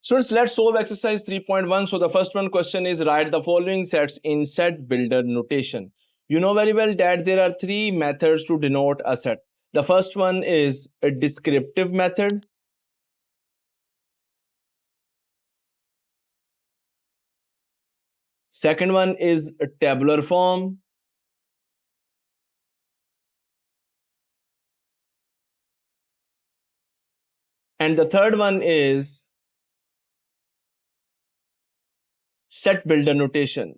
Students, let's solve exercise 3.1. So the first one question is write the following sets in set builder notation. You know very well that there are three methods to denote a set. The first one is a descriptive method. Second one is a tabular form. And the third one is set builder notation.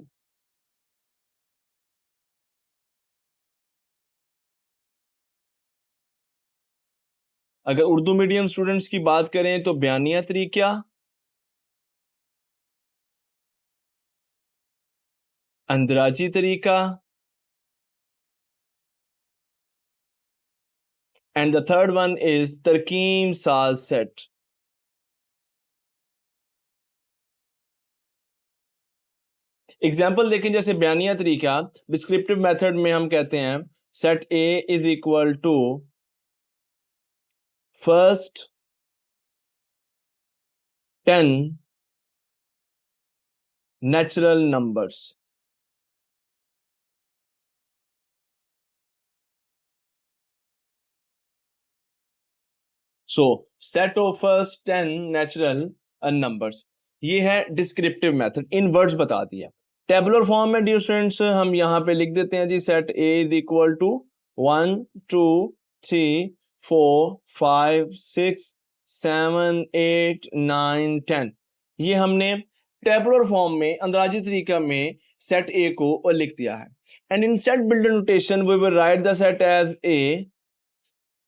अगर Urdu medium students की बात करें तो बयानिया तरीका, अंदराजी तरीका, and the third one is तरकीम साज set. Example देखें, जैसे बयानिया तरीका डिस्क्रिप्टिव मेथड में हम कहते हैं set A is equal to first 10 natural numbers. So set of first 10 natural numbers, ये है डिस्क्रिप्टिव मेथड, इन वर्ड्स बता दिया. टेबुलर फॉर्म में डियर स्टूडेंट्स हम यहाँ पे लिख देते हैं जी set A is equal to 1 2 3 4 5 6 7 8 9 10. ये हमने टेबुलर फॉर्म में अंदाजी तरीका में सेट ए को लिख दिया है. And in set builder notation we will write the set as a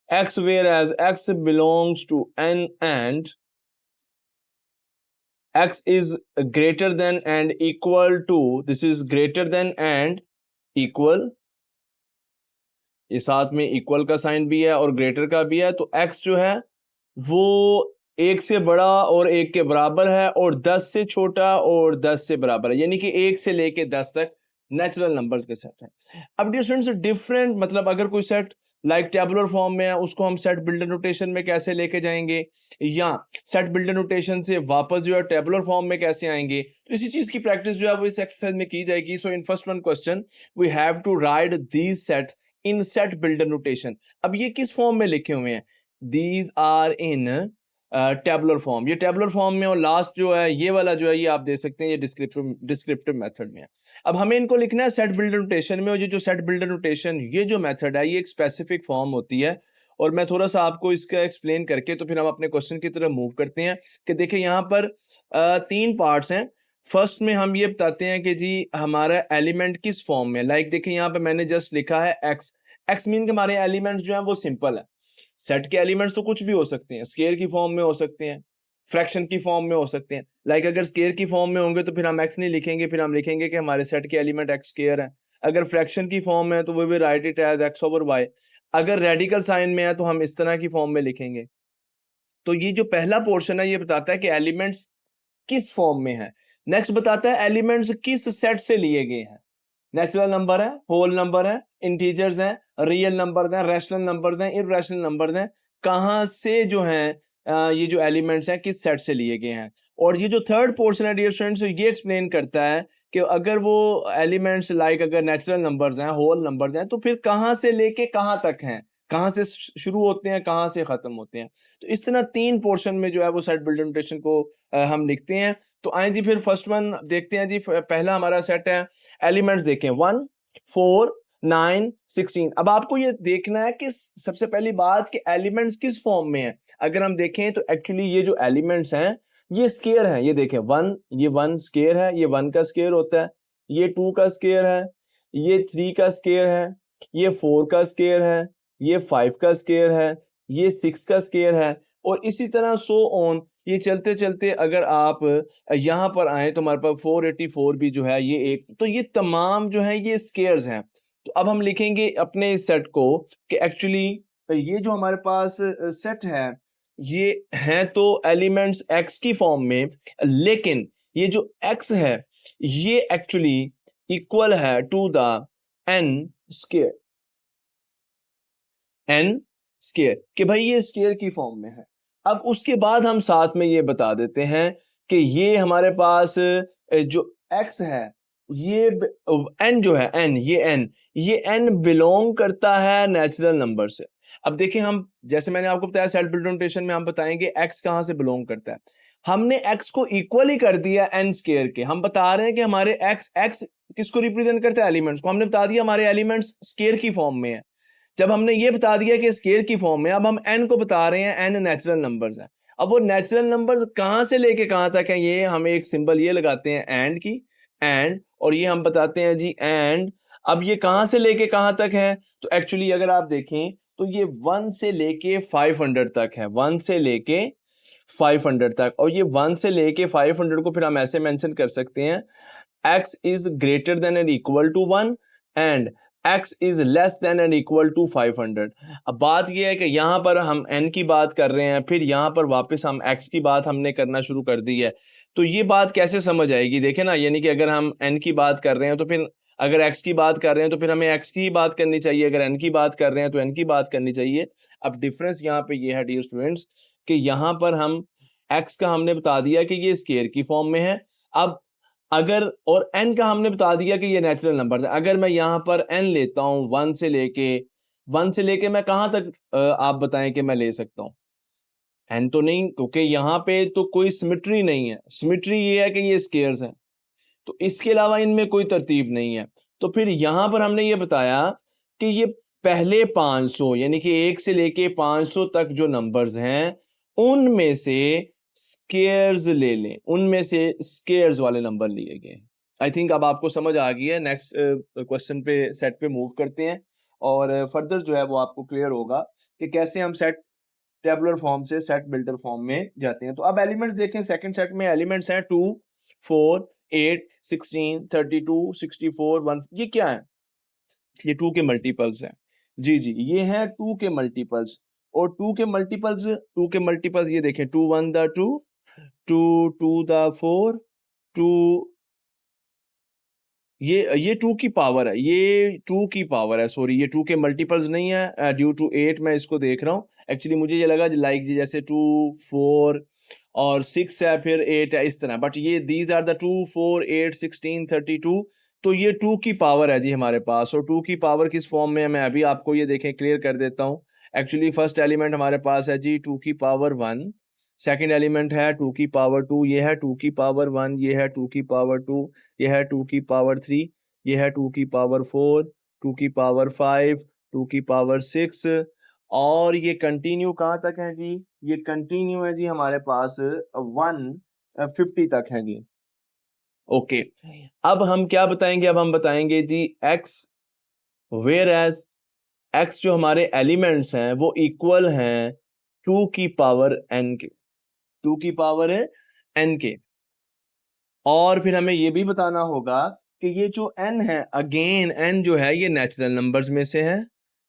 x whereas x belongs to n and x is greater than and equal to, this is greater than and equal, ये साथ में equal का sign भी है और greater का भी है. तो x जो है वो एक से बड़ा और एक के बराबर है और 10 से छोटा और 10 से बराबर है, यानी कि 1 से लेके 10 तक नेचुरल नंबर्स के सेट है. अब डिफरेंट डिफरेंट मतलब अगर कोई सेट लाइक टेबुलर फॉर्म में है उसको हम सेट बिल्डर नोटेशन में कैसे लेके जाएंगे, या सेट बिल्डर नोटेशन से वापस जो है टेबुलर फॉर्म में कैसे आएंगे, तो इसी चीज की प्रैक्टिस जो है वो इस एक्सरसाइज में की जाएगी. So in first one question we have to write these set in set builder notation. अब ये किस फॉर्म में लिखे हुए हैं, these are in tabular form. ये टेबुलर फॉर्म में और लास्ट जो है ये वाला जो है ये आप देख सकते हैं ये डिस्क्रिप्टिव मेथड में है. अब हमें इनको लिखना है सेट बिल्डर नोटेशन में, और ये जो सेट बिल्डर नोटेशन ये जो मेथड है ये एक स्पेसिफिक फॉर्म होती है. और मैं थोड़ा सा आपको इसका एक्सप्लेन करके तो फिर हम अपने क्वेश्चन की तरफ मूव करते हैं कि देखिए यहाँ पर 3 पार्ट्स हैं. फर्स्ट में हम ये बताते हैं कि जी हमारा एलिमेंट किस फॉर्म में, लाइक देखिए यहाँ पे मैंने जस्ट लिखा है एक्स. एक्स मीन के हमारे एलिमेंट्स जो है वो सिंपल है. सेट के एलिमेंट्स तो कुछ भी हो सकते हैं, स्केयर की फॉर्म में हो सकते हैं, फ्रैक्शन की फॉर्म में हो सकते हैं. लाइक अगर स्केयर की फॉर्म में होंगे तो फिर हम एक्स नहीं लिखेंगे, फिर हम लिखेंगे कि हमारे सेट के एलिमेंट एक्स स्केयर है. अगर फ्रैक्शन की फॉर्म में है तो वो भी write it as X over Y. अगर रेडिकल साइन में है तो हम इस तरह की फॉर्म में लिखेंगे. तो ये जो पहला पोर्शन है ये बताता है कि एलिमेंट्स किस फॉर्म में है. नेक्स्ट बताता है एलिमेंट्स किस सेट से लिए गए हैं. नेचुरल नंबर है, होल नंबर है, इंटीजर्स हैं, रियल नंबर हैं, रैशनल नंबर हैं, इररेशनल नंबर हैं, कहाँ से जो हैं ये जो एलिमेंट्स हैं किस सेट से लिए गए हैं. और ये जो थर्ड पोर्शन है डियर स्टूडेंट्स ये एक्सप्लेन करता है कि अगर वो एलिमेंट्स लाइक अगर नेचुरल नंबर्स हैं, होल नंबर्स हैं, तो फिर कहाँ से लेके कहाँ तक हैं, कहाँ से शुरू होते हैं, कहाँ से खत्म होते हैं. तो इस तरह 3 पोर्शन में जो है वो सेट बिल्डर नोटेशन को हम लिखते हैं. तो आए जी फिर फर्स्ट वन देखते हैं जी. पहला हमारा सेट है, एलिमेंट्स देखें 1 4 9 16. अब आपको ये देखना है कि सबसे पहली बात कि एलिमेंट्स किस फॉर्म में है. अगर हम देखें तो एक्चुअली ये जो एलिमेंट्स हैं ये स्केयर हैं. ये देखें 1, ये 1 स्केयर है, ये 1 का स्केयर होता है, ये 2 का स्केयर है, ये 3 का स्केयर है, ये 4 का स्केयर है, ये 5 का स्केयर है, ये 6 का स्केयर है, और इसी तरह सो ऑन. ये चलते चलते अगर आप यहाँ पर आए तो हमारे पास 484 भी जो है ये एक. तो ये तमाम जो है ये स्केयर्स हैं. तो अब हम लिखेंगे अपने इस सेट को कि एक्चुअली ये जो हमारे पास सेट है ये हैं तो एलिमेंट्स एक्स की फॉर्म में, लेकिन ये जो एक्स है ये एक्चुअली इक्वल है to the N square. N square कि भाई ये स्केयर की फॉर्म में है. अब उसके बाद हम साथ में ये बता देते हैं कि ये हमारे पास जो x है ये n जो है n ये n बिलोंग करता है नेचुरल नंबर से। अब देखिए हम जैसे मैंने आपको बताया सेल्फ रिप्रेजेंटेशन में हम बताएंगे x कहां से बिलोंग करता है। हमने x को इक्वल ही कर दिया n स्क्वायर के। हम बता रहे हैं कि हमारे x किसको रिप्रेजेंट करता है, एलिमेंट्स को। हमने बता दिया हमारे एलिमेंट्स स्क्वायर की फॉर्म में है। जब हमने ये बता दिया कि स्क्वायर की फॉर्म में, अब हम n को बता रहे हैं, n नेचुरल नंबर्स हैं। अब वो नेचुरल नंबर्स कहां से लेके कहां तक है, ये हम एक सिंबल ये लगाते हैं एंड की, एंड, और ये हम बताते हैं जी एंड। अब ये कहां से लेके कहां तक है, तो एक्चुअली अगर आप देखें तो ये 1 से लेके 500 तक है, 1 से लेके 500 तक। और ये 1 से लेके 500 को फिर हम ऐसे मेंशन कर सकते हैं, x is greater than and equal to 1 and x is less than and equal to 500। अब बात यह है कि यहां पर हम n की बात कर रहे हैं, फिर यहां पर वापस हम x की बात हमने करना शुरू कर दी है। तो ये बात कैसे समझ आएगी, देखे ना, यानी कि अगर हम n की बात कर रहे हैं तो फिर अगर x की बात कर रहे हैं तो फिर हमें x की ही बात करनी चाहिए, अगर n की बात कर रहे हैं तो n की बात करनी चाहिए। अब डिफरेंस यहाँ पे ये है डियर स्टूडेंट्स कि यहाँ पर हम x का हमने बता दिया कि ये स्क्वायर की फॉर्म में है। अब अगर और n का हमने बता दिया कि ये नेचुरल नंबर है। अगर मैं यहाँ पर n लेता हूँ 1 से लेके मैं कहाँ तक आप बताएं कि मैं ले सकता हूँ, n तो नहीं, क्योंकि यहाँ पे तो कोई सिमेट्री नहीं है। सिमेट्री ये है कि ये स्क्वायर्स हैं, तो इसके अलावा इनमें कोई तरतीब नहीं है। तो फिर यहां पर हमने ये बताया कि ये पहले 500 यानी कि 1 से लेके 500 तक जो नंबर्स हैं उनमें से स्क्वायर्स ले लें, उनमें से स्क्वायर्स वाले नंबर लिए गए। आई थिंक अब आपको समझ आ गई है। नेक्स्ट क्वेश्चन पे सेट पे मूव करते हैं और फर्दर जो है वो आपको क्लियर होगा कि कैसे हम सेट टेबुलर फॉर्म से सेट बिल्डर फॉर्म में जाते हैं। तो अब एलिमेंट्स देखें, सेकंड सेट में एलिमेंट्स हैं 2 4 8 16 32 64 1। ये क्या है, ये 2 के मल्टीपल्स हैं। जी जी, ये हैं 2 के मल्टीपल्स। और 2 के मल्टीपल्स ये देखें, 2 1 द 2, 2 2 द 4, 2, ये 2 की पावर है, ये 2 की पावर है, सॉरी ये 2 के मल्टीपल्स नहीं है। ड्यू टू 8 मैं इसको देख रहा हूँ। एक्चुअली मुझे ये लगा लाइक जैसे 2 4 और 6 है फिर 8 है इस तरह, बट ये दीज आर द 2 4 8 16 32। तो ये 2 की पावर है जी हमारे पास। और 2 की पावर किस फॉर्म में है मैं अभी आपको ये देखें क्लियर कर देता हूँ। एक्चुअली फर्स्ट एलिमेंट हमारे पास है जी 2 की पावर 1, सेकेंड एलिमेंट है 2 की पावर 2, ये है 2 की पावर 1, ये है 2 की पावर 2, ये है 2 की पावर 3, ये है 2 की पावर 4, 2 की पावर 5, 2 की पावर 6। और ये कंटिन्यू कहाँ तक है जी, ये कंटिन्यू है जी हमारे पास 150 तक है जी। ओके, अब हम क्या बताएंगे, अब हम बताएंगे जी x, वेयर एज x जो हमारे एलिमेंट्स हैं वो इक्वल हैं 2 की पावर n के, 2 की पावर है n के। और फिर हमें ये भी बताना होगा कि ये जो n है, अगेन n जो है ये नेचुरल नंबर्स में से है।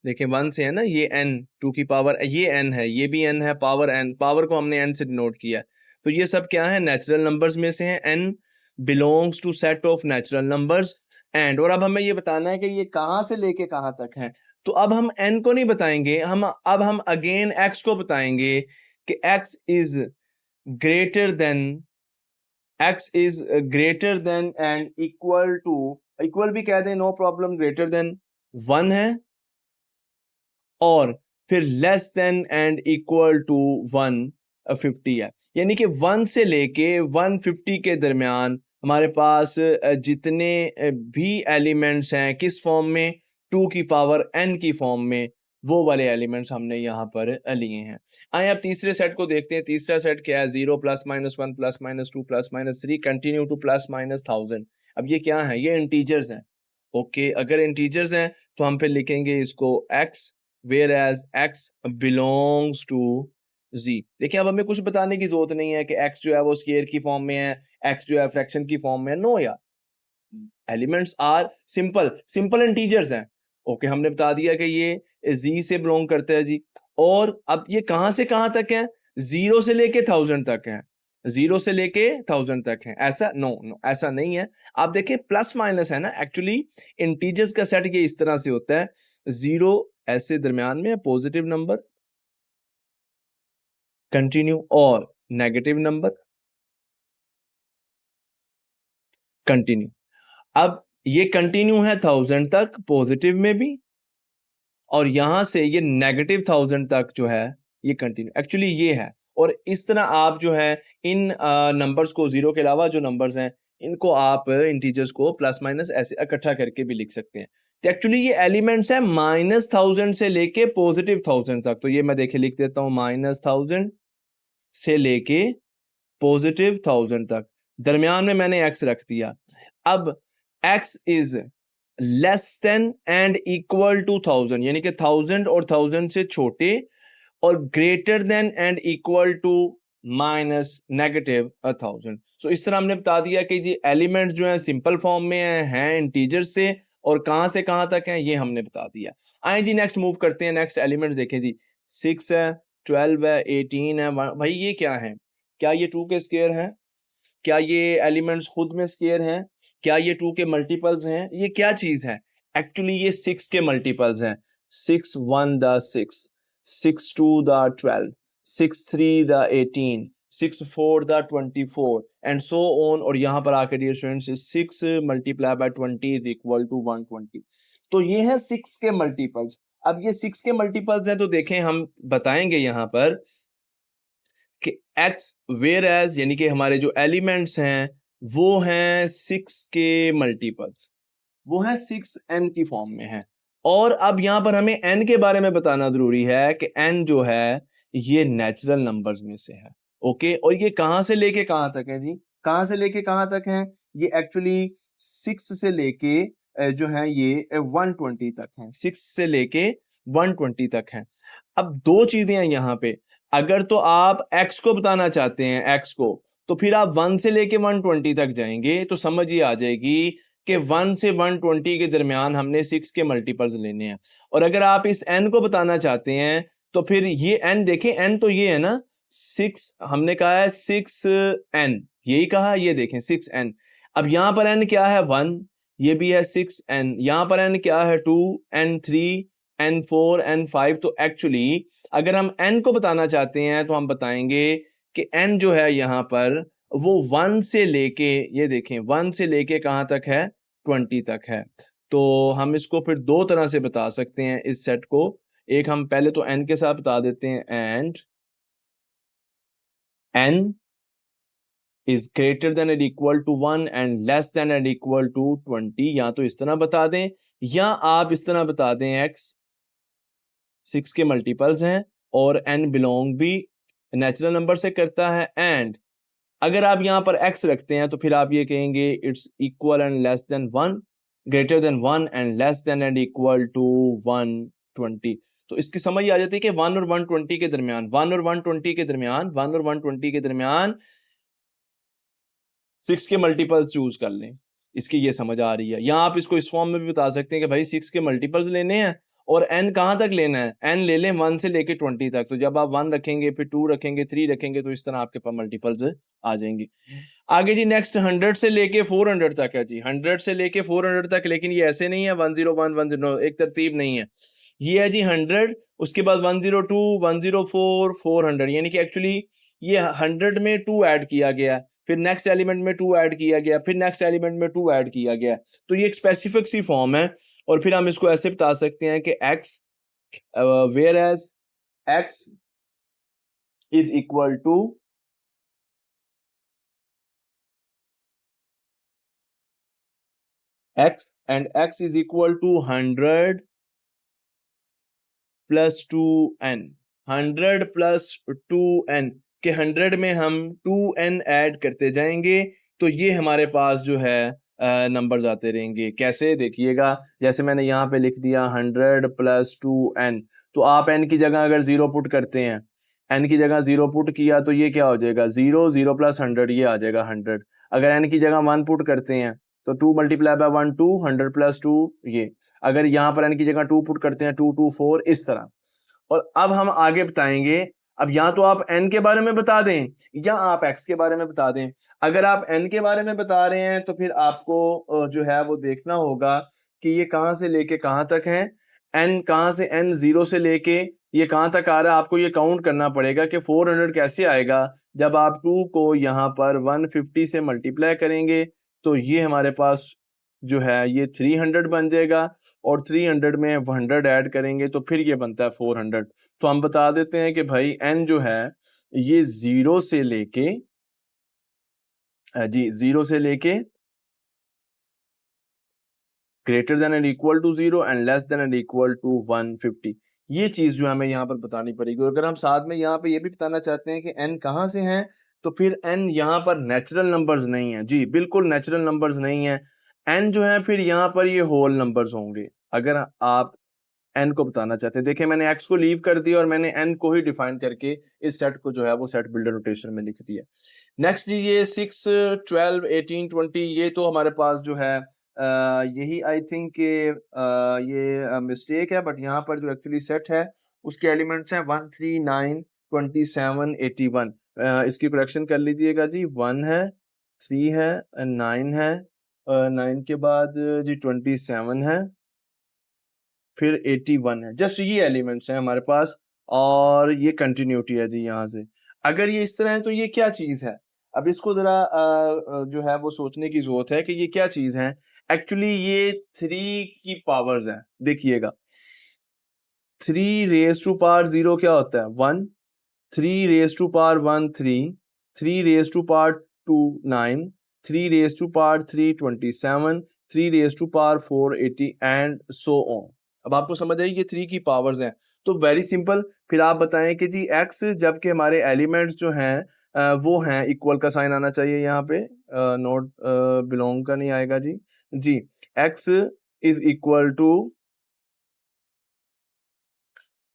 देखिए 1 से है ना, ये n 2 की पावर, ये n है, ये भी n है, पावर n, पावर को हमने n से डिनोट किया। तो ये सब क्या है, नेचुरल नंबर्स में से हैं। n belongs to set of natural numbers and. और अब हमें ये बताना है कि ये कहां से लेके कहां तक है। तो अब हम n को नहीं बताएंगे, हम अगेन x को बताएंगे कि x is greater than, x is greater than and equal to, equal भी कह दें नो प्रॉब्लम, ग्रेटर देन 1 है, और फिर less than and equal to 150 है। यानी कि 1 से लेके 150 के दरमियान हमारे पास जितने भी एलिमेंट्स हैं किस फॉर्म में, 2 की पावर n की फॉर्म में, वो वाले एलिमेंट्स हमने यहाँ पर लिए हैं। आए अब तीसरे सेट को देखते हैं। तीसरा सेट क्या है, 0 +-1 +-2 +-3 कंटिन्यू टू +-1000। अब ये क्या है, ये इंटीजर्स हैं। ओके, अगर इंटीजर्स हैं तो हम फिर लिखेंगे इसको x, where as x belongs to z। देखिए अब हमें कुछ बताने की जरूरत नहीं है कि x जो है वो स्क्वायर की फॉर्म में है, x जो है फ्रैक्शन की फॉर्म में है। नो यार, elements are simple, simple integers हैं। ओके, हमने बता दिया कि ये z से बिलोंग करता है जी। और अब ये कहां से कहां तक है, 0 से लेके 1000 तक है, 0 से लेके 1000 तक है। ऐसा नो ऐसा नहीं है। आप देखिए प्लस माइनस है ना, एक्चुअली इंटीजर्स का सेट ये इस तरह से होता है, 0 ऐसे दरमियान में पॉजिटिव नंबर, कंटिन्यू और नेगेटिव नंबर, कंटिन्यू। अब ये कंटिन्यू है 1000 तक पॉजिटिव में भी, और यहां से ये नेगेटिव 1000 तक जो है ये कंटिन्यू एक्चुअली ये है। और इस तरह आप जो है इन नंबर्स को, जीरो के अलावा जो नंबर्स हैं इनको आप इंटीजर्स को प्लस माइनस ऐसे इकट्ठा करके भी लिख सकते हैं। तो एक्चुअली ये एलिमेंट्स है -1000 से लेके पॉजिटिव 1000 तक। तो ये मैं देखे लिख देता हूं, -1000 से लेके पॉजिटिव 1000 तक, दरमियान में मैंने x रख दिया। अब x is less than and equal to 1000, यानी कि 1000 और 1000 से छोटे, और greater than and equal to minus negative 1000। So इस तरह हमने बता दिया कि जी एलिमेंट्स जो है सिंपल फॉर्म में हैं इंटीजर से, और कहां से कहां तक हैं ये हमने बता दिया। आए जी नेक्स्ट मूव करते हैं, नेक्स्ट एलिमेंट्स देखें जी। 6 है, 12 है, 18 है। भाई ये क्या है? क्या ये 2 के स्क्वायर हैं? क्या ये एलिमेंट्स खुद में स्क्वायर हैं? क्या ये 2 के मल्टीपल्स हैं? ये क्या चीज है? एक्चुअली ये 6 के मल्टीपल्स हैं। 6 1 द 6, 6 2 द 12, 6 3 द 18, 6 4 द 24 एंड सो ऑन। और यहां पर आकर dear students 6 multiply by 20 is equal to 120। तो ये है 6 के मल्टीपल्स। अब ये 6 के मल्टीपल्स हैं तो देखें हम बताएंगे यहां पर कि x वेयर एज, यानी कि हमारे जो एलिमेंट्स हैं वो हैं 6 के मल्टीपल्स, वो है 6n की फॉर्म में है। और अब यहां पर हमें n के बारे में बताना जरूरी है कि n जो है ये नेचुरल नंबर्स में से है। ओके, और ये कहां से लेके कहां तक है जी? कहां से लेके कहां तक है? ये एक्चुअली 6 से लेके जो है ये 120 तक है। 6 से लेके 120 तक है। अब दो चीजें हैं यहाँ पे। अगर तो आप x को बताना चाहते हैं, x को, तो फिर आप 1 से लेके 120 तक जाएंगे तो समझ ही आ जाएगी कि 1 से 120 के दरमियान हमने 6 के मल्टीपल्स लेने हैं। और अगर आप इस n को बताना चाहते हैं तो फिर ये n देखें, n तो ये है ना 6, हमने कहा है 6n, यही कहा, ये देखें 6n। अब यहां पर n क्या है? 1, ये भी है 6n। यहां पर n क्या है? 2, n3, n4, n5। तो एक्चुअली अगर हम n को बताना चाहते हैं तो हम बताएंगे कि n जो है यहां पर वो 1 से लेके, ये देखें 1 से लेके कहां तक है? 20 तक है। तो हम इसको फिर दो तरह से बता सकते हैं इस सेट को। एक हम पहले तो n के साथ बता देते हैं, and n is greater than or equal to 1 and less than or equal to 20। या तो इस तरह बता दें, या आप इस तरह बता दें x 6 के मल्टीपल्स हैं और n बिलोंग भी नेचुरल नंबर से करता है। एंड अगर आप यहां पर x रखते हैं तो फिर आप ये कहेंगे it's equal and less than 1, greater than 1 and less than and equal to 120। तो इसकी समझ आ जाती है कि 1 और 120 के दरमियान, 1 और 120 के दरमियान, 1 और 120 के दरमियान 6 के मल्टीपल्स चूज कर लें। इसकी ये समझ आ रही है। या आप इसको इस फॉर्म में भी बता सकते हैं कि भाई 6 के मल्टीपल्स लेने हैं और n कहां तक लेना है? n ले लें 1 से लेके 20 तक। तो जब आप 1 रखेंगे, फिर 2 रखेंगे, 3 रखेंगे, तो इस तरह आपके पास मल्टीपल्स आ जाएंगे। आगे जी नेक्स्ट 100 से लेके 400 तक है जी। 100 से लेके 400 तक, लेकिन ये ऐसे नहीं है 101 100, एक तरतीब नहीं है। ये है जी 100, उसके बाद 102 104 400, यानी कि एक्चुअली ये 100 में 2 ऐड किया गया, फिर नेक्स्ट एलिमेंट में 2 ऐड किया गया, फिर नेक्स्ट एलिमेंट में 2 ऐड किया गया। तो ये एक स्पेसिफिक सी फॉर्म है। और फिर हम इसको ऐसे बता सकते हैं कि x where as x is equal to x and x is equal to 100 plus 2n। 100 plus 2n के 100 में हम 2n ऐड करते जाएंगे तो ये हमारे पास जो है नंबर्स आते रहेंगे। कैसे? देखिएगा, जैसे मैंने यहाँ पे लिख दिया 100 प्लस 2n। तो आप n की जगह अगर 0 पुट करते हैं, n की जगह 0 पुट किया तो ये क्या हो जाएगा? 0 0 प्लस 100, ये आ जाएगा 100। अगर n की जगह 1 पुट करते हैं तो 2 मल्टीप्लाई बाय 1 2, 100 प्लस 2 ये। अगर यहाँ पर n की जगह 2 पुट करते हैं 2 2 4, इस तरह। और अब हम आगे बताएंगे। अब या तो आप n के बारे में बता दें या आप x के बारे में बता दें। अगर आप n के बारे में बता रहे हैं तो फिर आपको जो है वो देखना होगा कि ये कहां से लेके कहां तक है। n कहां से, n 0 से लेके ये कहां तक आ रहा है, आपको ये काउंट करना पड़ेगा कि 400 कैसे आएगा। जब आप 2 को यहाँ पर 150 से मल्टीप्लाई करेंगे तो ये हमारे पास जो है ये 300 बन जाएगा, और 300 में 100 ऐड करेंगे तो फिर ये बनता है 400। तो हम बता देते हैं कि भाई n जो है ये 0 से लेके जी 0 से लेके greater than and equal to 0 and less than and equal to 150, ये चीज जो हमें यहाँ पर बतानी पड़ेगी। और अगर हम साथ में यहाँ पे ये भी बताना चाहते हैं कि n कहाँ से हैं, तो फिर n यहाँ पर नेचुरल नंबर्स नहीं है जी, बिल्कुल नेचुरल नंबर्स नहीं है। n जो है फिर यहाँ पर ये होल नंबर्स होंगे अगर आप n को बताना चाहते हैं। देखिए मैंने x को लीव कर दिया और मैंने n को ही डिफाइन करके इस सेट को जो है वो सेट बिल्डर नोटेशन में लिख दिया। नेक्स्ट जी ये 6, 12, 18, 20, ये तो हमारे पास जो है यही आई थिंक ये मिस्टेक है, बट यहाँ पर जो एक्चुअली सेट है उसके एलिमेंट्स हैं 1, 3, 9, 27, 81। इसकी करेक्शन कर लीजिएगा जी, 1 है, 3 है, 9 है, 9 के बाद जी 27 है, फिर 81 है। जस्ट ये एलिमेंट्स हैं हमारे पास और ये कंटिन्यूटी है जी यहाँ से। अगर ये इस तरह है तो ये क्या चीज है, अब इसको जरा जो है वो सोचने की जरूरत है कि ये क्या चीज है। एक्चुअली ये 3 की पावर्स हैं, देखिएगा 3 रेज टू पावर 0 क्या होता है 1, 3 raise to power 1 3, 3 raise to power 2 9, 3 raise to power 3 27, 3 raise to power 4 80 and so on. अब आपको समझ आई ये 3 की पावर्स हैं। तो वेरी सिंपल, फिर आप बताएं कि जी x जबकि हमारे एलिमेंट्स जो हैं वो हैं, इक्वल का साइन आना चाहिए यहाँ पे, नोट बिलोंग का नहीं आएगा जी। जी x इज इक्वल टू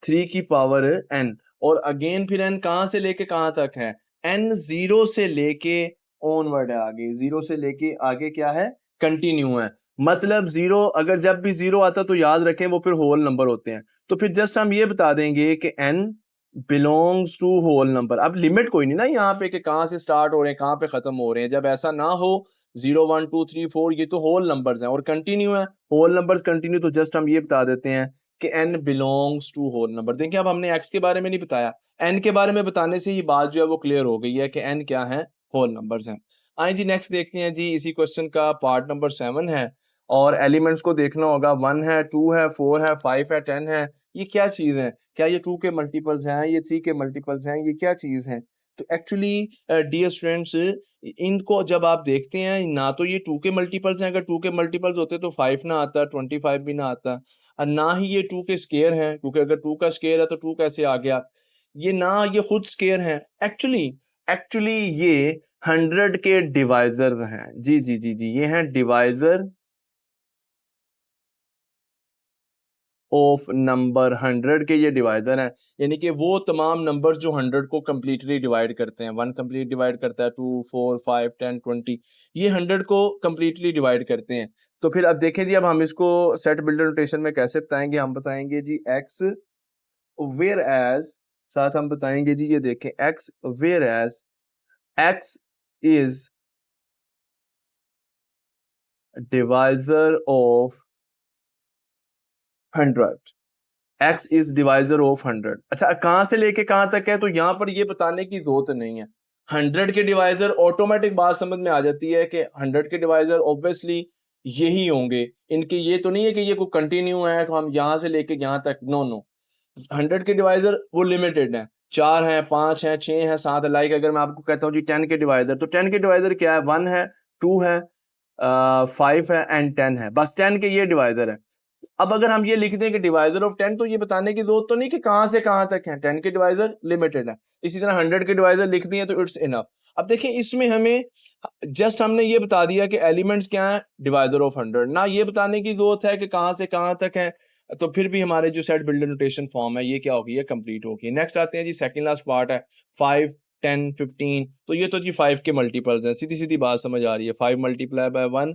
3 की पावर n, और अगेन फिर n कहां से लेके कहां तक है, n 0 से लेके ऑनवर्ड है आगे, 0 से लेके आगे क्या है कंटिन्यू है। मतलब 0 अगर जब भी 0 आता तो याद रखें वो फिर होल नंबर होते हैं। तो फिर जस्ट हम ये बता देंगे कि n belongs to whole number. अब लिमिट कोई नहीं ना यहाँ पे कि कहां से स्टार्ट हो रहे हैं कहां पे खत्म हो रहे हैं, जब ऐसा ना हो 0 1 2 3 4 ये तो होल नंबर्स हैं और कंटिन्यू है, होल नंबर्स कंटिन्यू, तो जस्ट हम ये बता देते हैं कि n belongs to whole number. देखिए अब हमने x के बारे में नहीं बताया, n के बारे में बताने से ही बात जो है वो क्लियर हो गई है कि n क्या है, होल नंबर्स हैं। आइए जी नेक्स्ट देखते हैं जी, इसी क्वेश्चन का पार्ट नंबर 7 है और एलिमेंट्स को देखना होगा, 1 है, 2 है, 4 है, 5 है, 10 है। ये क्या चीज है, क्या ये 2 के मल्टीपल्स हैं, ये 3 के मल्टीपल्स हैं, ये क्या चीज है। तो एक्चुअली डियर स्टूडेंट्स इनको जब आप देखते हैं ना तो ये 2 के मल्टीपल्स हैं, अगर 2 के मल्टीपल्स होते तो 5 ना आता, 25 भी ना आता, और ना ही ये 2 के स्केयर हैं, क्योंकि अगर 2 का स्केयर है तो 2 कैसे आ गया, ये ना ये खुद स्केयर हैं। एक्चुअली एक्चुअली ये 100 के डिवाइजर हैं जी जी जी जी, ये हैं डिवाइजर ऑफ नंबर 100 के, ये डिवाइजर हैं, यानी कि वो तमाम नंबर्स जो 100 को कंप्लीटली डिवाइड करते हैं। 1 कंप्लीट डिवाइड करता है, 2 4 5 10 20, ये 100 को कंप्लीटली डिवाइड करते हैं। तो फिर अब देखें जी, अब हम इसको सेट बिल्डर नोटेशन में कैसे बताएंगे, हम बताएंगे जी x वेयर एज, साथ हम बताएंगे जी ये देखें x where as x is divisor of 100, x is divisor of 100। अच्छा कहां से लेके कहां तक है, तो यहां पर ये बताने की जरूरत नहीं है। 100 के डिवाइजर ऑटोमेटिक बात समझ में आ जाती है कि 100 के डिवाइजर ऑब्वियसली यही होंगे, इनके ये तो नहीं है कि ये कोई कंटिन्यू है तो हम यहां से लेके यहां तक, नो नो। 100 के डिवाइजर वो लिमिटेड है, 4 है, 5 है, 6 है, 7 है। लाइक अगर मैं आपको कहता हूँ जी 10 के डिवाइजर, तो 10 के डिवाइजर क्या है, 1 है, 2 है, 5 है एंड 10 है, बस 10 के ये डिवाइजर है। अब अगर हम ये लिख दें कि डिवाइजर ऑफ 10, तो ये बताने की जरूरत तो नहीं कि कहां से कहां तक है, 10 के डिवाइजर लिमिटेड है। इसी तरह 100 के डिवाइजर लिख दिए तो इट्स इनफ। अब देखिए इसमें हमें जस्ट हमने ये बता दिया कि एलिमेंट्स क्या है, डिवाइजर ऑफ 100, ना ये बताने की जरूरत है कि कहां से कहां तक है। तो फिर भी हमारे जो सेट बिल्डर नोटेशन फॉर्म है ये क्या होगी, ये कंप्लीट होगी। नेक्स्ट आते हैं जी, सेकंड लास्ट पार्ट है 5 10 15। तो ये तो जी 5 के मल्टीपल्स हैं, सीधी सीधी बात समझ आ रही है, 5 multiply by 1,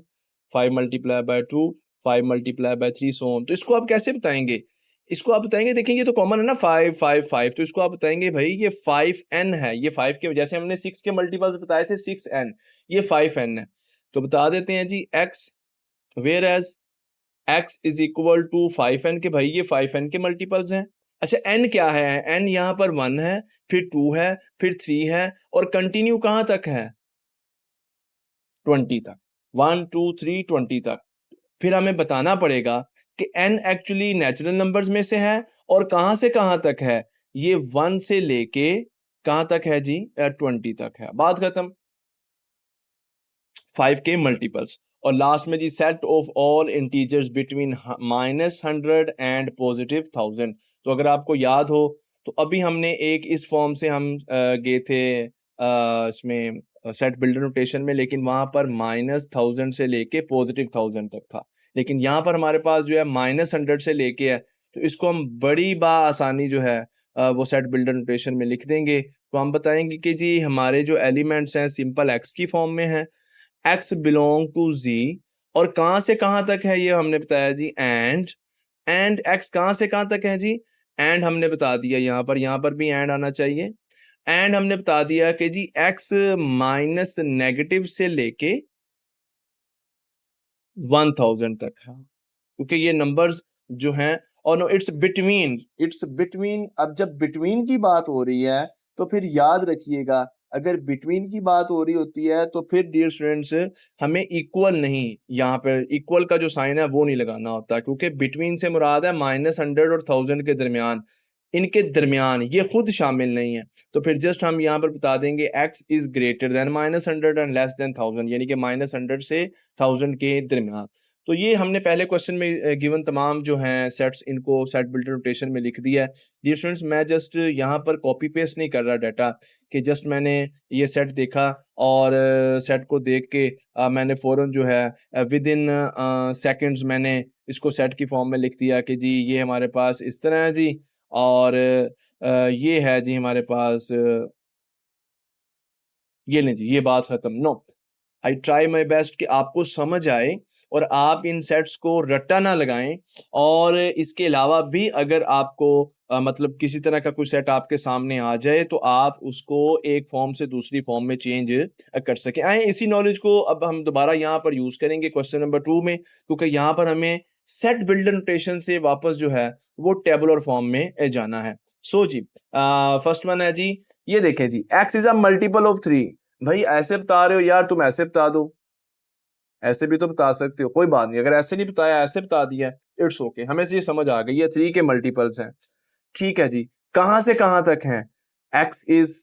5 multiply by 2, 5 multiply by 3 so on. तो इसको आप कैसे बताएंगे, इसको आप बताएंगे, देखेंगे ये तो कॉमन है ना 5 5 5, तो इसको आप बताएंगे भाई ये 5n है, ये 5 के, जैसे हमने 6 के मल्टीपल्स बताए थे 6n, ये 5n है। तो बता देते हैं जी x where as x is equal to 5n, के भाई ये 5n के मल्टीपल्स हैं। अच्छा n क्या है, n यहाँ पर 1 है, फिर 2 है, फिर 3 है, और कंटिन्यू कहां तक है 20 तक। 1 2 3 20 तक। फिर हमें बताना पड़ेगा कि n एक्चुअली नेचुरल नंबर्स में से है और कहाँ से कहाँ तक है, ये 1 से लेके कहाँ तक है जी, 20 तक है, बात खत्म। 5 के मल्टीपल्स। और लास्ट में G set of all integers between -100 and +1000। तो अगर आपको याद हो तो अभी हमने एक इस फॉर्म से हम गए थे इसमें सेट बिल्डर नोटेशन में, लेकिन वहां पर -1000 से लेके +1000 तक था। लेकिन यहाँ पर हमारे पास जो है -100 से लेके है, तो इसको हम बड़ी आसानी जो है वो सेट बिल्डर नोटेशन में लिख देंगे। तो हम बताएंगे कि जी हमारे जो एलिमेंट्स हैं सिंपल एक्स की फॉर्म में है, x बिलोंग टू z, और कहां से कहां तक है ये हमने बताया जी, एंड x कहां से कहां तक है जी, एंड हमने बता दिया यहाँ पर भी एंड आना चाहिए। एंड हमने बता दिया कि जी x माइनस नेगेटिव से लेके 1000 तक है, क्योंकि ये नंबर्स जो हैं, और नो इट्स बिटवीन। अब जब बिटवीन की बात हो रही है तो फिर याद रखिएगा, अगर बिटवीन की बात हो रही होती है तो फिर डियर स्टूडेंट्स हमें इक्वल नहीं, यहाँ पे इक्वल का जो साइन है वो नहीं लगाना होता, क्योंकि बिटवीन से मुराद है -100 और 1000 के दरमियान, इनके दरमियान ये खुद शामिल नहीं है। तो फिर जस्ट हम यहाँ पर बता देंगे x is greater then -100 and less then 1000, यानी कि -100 से 1000 के दरमियान। तो ये हमने पहले क्वेश्चन में गिवन तमाम जो हैं सेट्स, इनको सेट बिल्डर नोटेशन में लिख दिया है। डियर स्टूडेंट्स मैं जस्ट यहाँ पर कॉपी पेस्ट नहीं कर रहा डाटा, कि जस्ट मैंने ये सेट देखा और सेट को देख के मैंने फ़ौरन जो है विद इन सेकेंड्स मैंने इसको सेट की फॉर्म में लिख दिया कि जी ये हमारे पास इस तरह है जी, और ये है जी हमारे पास ये लें जी, ये बात खत्म। No, I try my best कि आपको समझ आए और आप इन सेट्स को रट्टा ना लगाएं, और इसके अलावा भी अगर आपको मतलब किसी तरह का कोई सेट आपके सामने आ जाए तो आप उसको एक फॉर्म से दूसरी फॉर्म में चेंज कर सकें। आए इसी नॉलेज को अब हम दोबारा यहाँ पर यूज करेंगे क्वेश्चन नंबर 2 में, क्योंकि यहाँ पर हमें सेट बिल्डर नोटेशन से वापस जो है वो टेबुलर फॉर्म में जाना है। सो जी फर्स्ट वन है जी, ये देखें जी, x is a multiple of 3। भाई ऐसे बता रहे हो यार, तुम ऐसे बता दो, ऐसे भी तो बता सकते हो, कोई बात नहीं, अगर ऐसे नहीं बताया ऐसे बता दिया, इट्स ओके, हमें से ये समझ आ गई है 3 के मल्टीपल्स हैं। ठीक है जी, कहां से कहां तक हैं, x is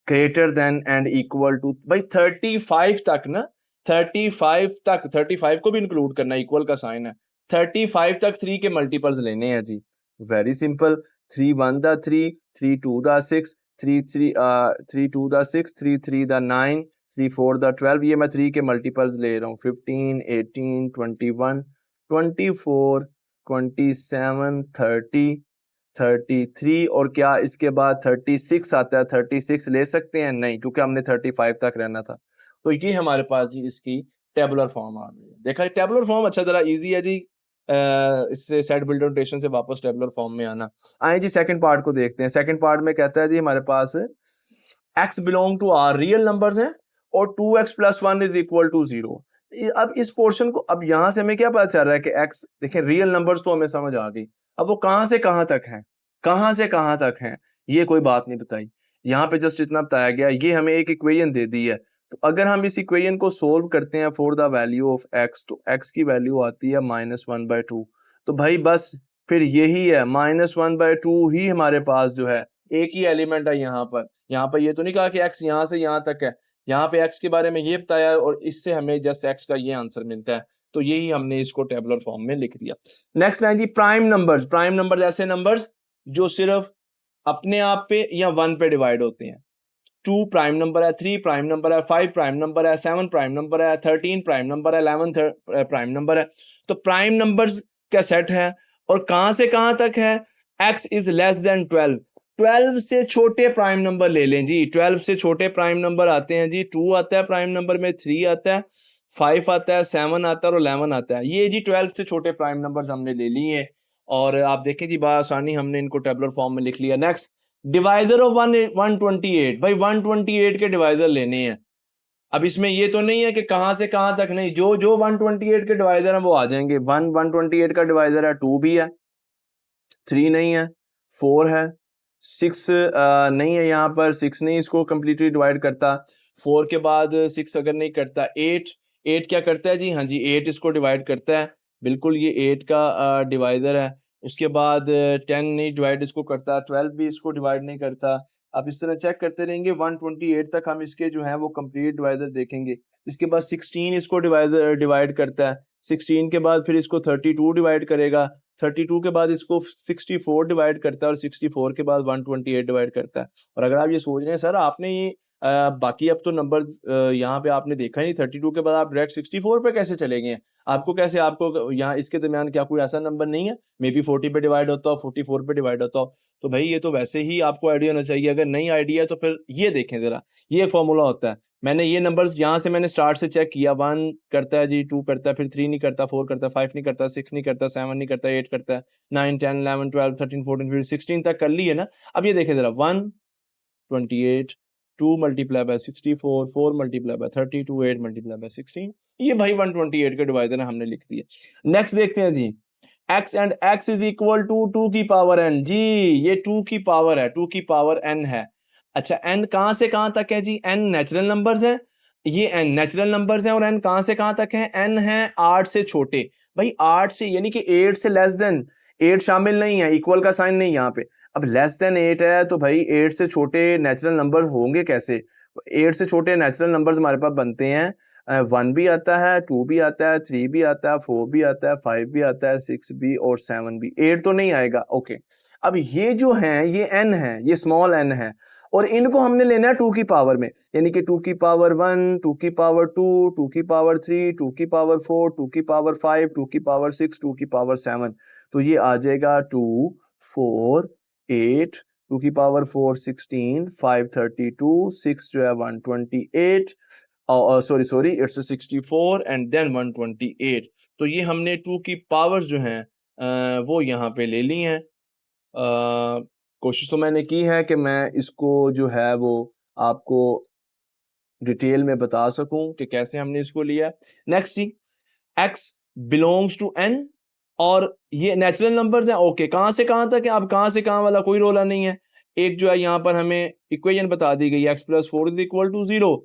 greater than and equal to, भाई 35 तक ना, 35 तक, 35 को भी इंक्लूड करना, इक्वल का साइन है, 35 तक 3 के मल्टीपल्स लेने हैं जी। वेरी सिंपल, 3 1 दा 3, 3 2 दा 6, 3 2 दा 6, 3 3 दा 9, 3 4 दा 12, ये मैं 3 के मल्टीपल्स ले रहा हूँ, 15 18 21 24 27 30 33, और क्या इसके बाद 36 आता है, 36 ले सकते हैं नहीं, क्योंकि हमने 35 तक रहना था। तो ये हमारे पास जी इसकी टेबुलर फॉर्म आ गई है। देखा टेबुलर फॉर्म अच्छा जरा इजी है जी, इससे सेट बिल्डर नोटेशन से वापस टेबुलर फॉर्म में आना। आए जी सेकंड पार्ट को देखते हैं। सेकंड पार्ट में कहता है जी हमारे पास x belong to R real numbers हैं और 2x + 1 इज इक्वल टू 0। अब इस पोर्शन को, अब यहां से हमें क्या पता चल रहा है कि x, देखें रियल नंबर्स तो हमें समझ आ गई, अब वो कहां से कहां तक है, कहां से कहां तक है, ये कोई बात नहीं बताई, यहाँ पे जस्ट इतना बताया गया, ये हमें एक इक्वेशन दे दी है। तो अगर हम इस इक्वेशन को सोल्व करते हैं for the value of x, तो x की वैल्यू आती है -1/2। तो भाई बस फिर यही है, -1/2 ही हमारे पास जो है एक ही एलिमेंट है यहाँ पर। यहाँ पर ये तो नहीं कहा कि x यहाँ से यहाँ तक है, यहाँ पे x के बारे में ये बताया और इससे हमें जस्ट x का ये आंसर मिलता है। तो यही हमने इसको टेबुलर फॉर्म में लिख दिया। नेक्स्ट है जी प्राइम नंबर्स। प्राइम नंबर्स ऐसे नंबर्स जो सिर्फ अपने आप पे या 1 पे डिवाइड होते हैं। 2 प्राइम नंबर है, 3 प्राइम नंबर है, 5 प्राइम नंबर है, 7 प्राइम नंबर है, 13 प्राइम नंबर है, 11 प्राइम नंबर है। तो प्राइम नंबर्स का सेट है और कहां से कहां तक है, x इज लेस देन 12। 12 से छोटे प्राइम नंबर ले लें जी, 12 से छोटे प्राइम नंबर आते हैं जी, 2 आता है प्राइम नंबर में, 3 आता है, 5 आता है, 7 आता है और 11 आता है। ये जी 12 से छोटे प्राइम नंबर्स हमने ले लिए और आप देखें जी बआसानी हमने इनको टेबुलर फॉर्म में लिख लिया। नेक्स्ट डिवाइजर ऑफ 128, भाई 128 के डिवाइजर लेने हैं। अब इसमें ये तो नहीं है कि कहां से कहां तक नहीं, जो जो 128 के डिवाइजर हैं वो आ जाएंगे। 128 का डिवाइजर है 2 भी है, 3 नहीं है, 4 है, 6 नहीं है, यहाँ पर 6 नहीं इसको कंप्लीटली डिवाइड करता, 4 के बाद 6 अगर नहीं करता, 8 8 क्या करता है जी, हाँ जी 8 इसको डिवाइड करता है, बिल्कुल ये 8 का डिवाइडर है। उसके बाद 10 नहीं डिवाइड इसको करता, 12 भी इसको डिवाइड नहीं करता। आप इस तरह चेक करते रहेंगे 128 तक हम इसके जो है वो कंप्लीट डिवाइडर देखेंगे। इसके बाद 16 इसको डिवाइड करता है, 16 के बाद फिर इसको 32 डिवाइड करेगा, 32 के बाद इसको 64 डिवाइड करता है और 64 के बाद 128 डिवाइड करता है। और अगर आप ये सोच रहे हैं सर आपने ये बाकी अब तो नंबर यहाँ पे आपने देखा ही नहीं, 32 के बाद आप डायरेक्ट 64 पे कैसे चले गए, आपको कैसे, आपको यहाँ इसके दरमियान क्या कोई ऐसा नंबर नहीं है मे बी 40 पे डिवाइड होता हो, 44 पे डिवाइड होता हो? तो भाई ये तो वैसे ही आपको आइडिया होना चाहिए। अगर नहीं आइडिया है तो फिर ये देखें जरा, ये एक फॉर्मूला होता है। मैंने ये नंबर्स यहाँ से मैंने स्टार्ट से चेक किया, 1 करता है जी, 2 करता है, फिर 3 नहीं करता, 4 करता है, 5 नहीं करता, 6 नहीं करता, 7 नहीं करता, 8 करता है, 9 10 11 12 13 14 फिर 16 तक कर ली है ना। अब ये देखें जरा, 128, 2 multiply by 64, 4 multiply by 32, 8 multiply by 16, ये भाई 128 के डिवाइडर हमने लिख दिया। नेक्स्ट देखते हैं जी, x and x is equal to 2 की पावर n। जी ये 2 की पावर है, 2 की पावर n है। अच्छा n कहां से कहां तक है जी, n नेचुरल नंबर्स है, ये n नेचुरल नंबर्स हैं और n कहां से कहां तक है, n है 8 से छोटे। भाई 8 से यानी कि 8 से लेस देन, 8 शामिल नहीं है, इक्वल का साइन नहीं यहाँ पे। अब लेस देन 8 है तो भाई 8 से छोटे नेचुरल नंबर होंगे कैसे? 8 से छोटे नेचुरल नंबर्स हमारे पास बनते हैं, 1 भी आता है, 2 भी आता है, 3 भी आता है, 4 भी आता है, 5 भी आता है, 6 भी और 7 भी, 8 तो नहीं आएगा। ओके, अब ये जो है ये n है, ये स्मॉल n है और इनको हमने लेना है 2 की पावर में, यानी कि 2 की पावर 1, 2 की पावर 2, 2 की पावर 3, 2 की पावर 4, 2 की पावर 5, 2 की पावर 6, 2 की पावर 7। तो ये आ जाएगा 2 4 8, 2 की पावर 4 16, 5 32, 6 जो है 128, सॉरी इट्स 64 एंड देन 128। तो ये हमने 2 की पावर्स जो हैं वो यहाँ पे ले ली हैं। कोशिश तो मैंने की है कि मैं इसको जो है वो आपको डिटेल में बता सकूं कि कैसे हमने इसको लिया। नेक्स्ट जी, x बिलोंग्स टू n और ये नेचुरल नंबर्स हैं। ओके, कहां से कहां तक है, अब कहां से कहां वाला कोई रोला नहीं है। एक जो है यहाँ पर हमें इक्वेशन बता दी गई, x plus 4 is equal to 0,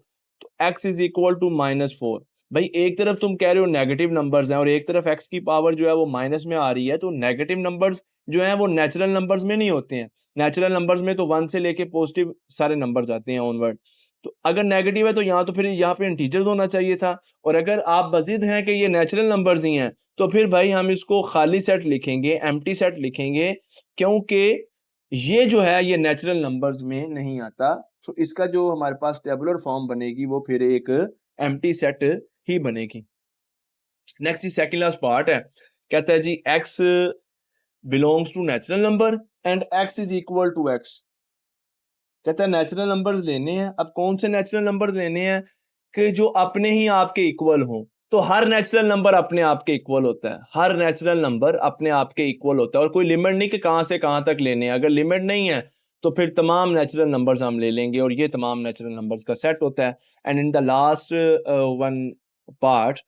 तो x इज इक्वल टू -4। भाई एक तरफ तुम कह रहे हो नेगेटिव नंबर्स हैं और एक तरफ x की पावर जो है वो माइनस में आ रही है, तो नेगेटिव नंबर्स जो हैं वो नेचुरल नंबर्स में नहीं होते हैं। नेचुरल नंबर्स में तो 1 से लेके पॉजिटिव सारे नंबर्स आते हैं ऑनवर्ड। तो अगर नेगेटिव है तो यहाँ तो फिर यहाँ पे इंटीजर्स होना चाहिए था, और अगर आप बजिद हैं कि ये नेचुरल नंबर्स ही हैं तो फिर भाई हम इसको खाली सेट लिखेंगे, एम्प्टी सेट लिखेंगे, क्योंकि ये जो है ये नेचुरल नंबर्स में नहीं आता। तो इसका जो हमारे पास टेबुलर फॉर्म बनेगी वो फिर एक एम्प्टी सेट ही बनेगी। नेक्स्ट जी सेकंड लास्ट पार्ट है, कहता है जी x belongs to natural number and x is equal to x। कहता है नेचुरल नंबर्स लेने हैं। अब कौन से नेचुरल नंबर लेने हैं कि जो अपने ही आपके इक्वल हो। तो हर नेचुरल नंबर अपने आप के इक्वल होता है, हर नेचुरल नंबर अपने आप के इक्वल होता है और कोई लिमिट नहीं कि कहां से कहां तक लेने हैं। अगर लिमिट नहीं है तो फिर तमाम नेचुरल नंबर्स हम ले लेंगे और ये तमाम नेचुरल नंबर्स का सेट होता है। And in the last one part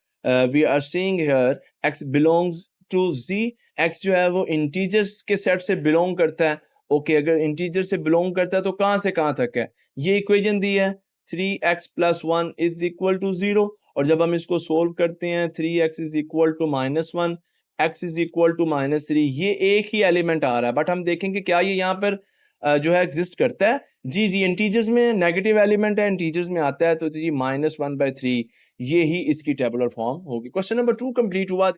we are seeing here x belongs to z। x जो है वो इंटीजर्स के सेट से बिलोंग करता है। ओके, अगर इंटीजर से बिलोंग करता है तो कहां से कहां तक है, ये इक्वेशन दी है 3x plus 1 is equal to 0, और जब हम इसको सोल्व करते हैं 3x is equal to -1, x is equal to -3, ये एक ही एलिमेंट आ रहा है, बट हम देखेंगे क्या ये यहाँ पर जो है एग्जिस्ट करता है। जी जी, इंटीजर्स में नेगेटिव एलिमेंट है, इंटीजर्स में आता है, तो जी -1/3 ये ही इसकी टेबुलर फॉर्म होगी। क्वेश्चन नंबर 2 कंप्लीट हुआ।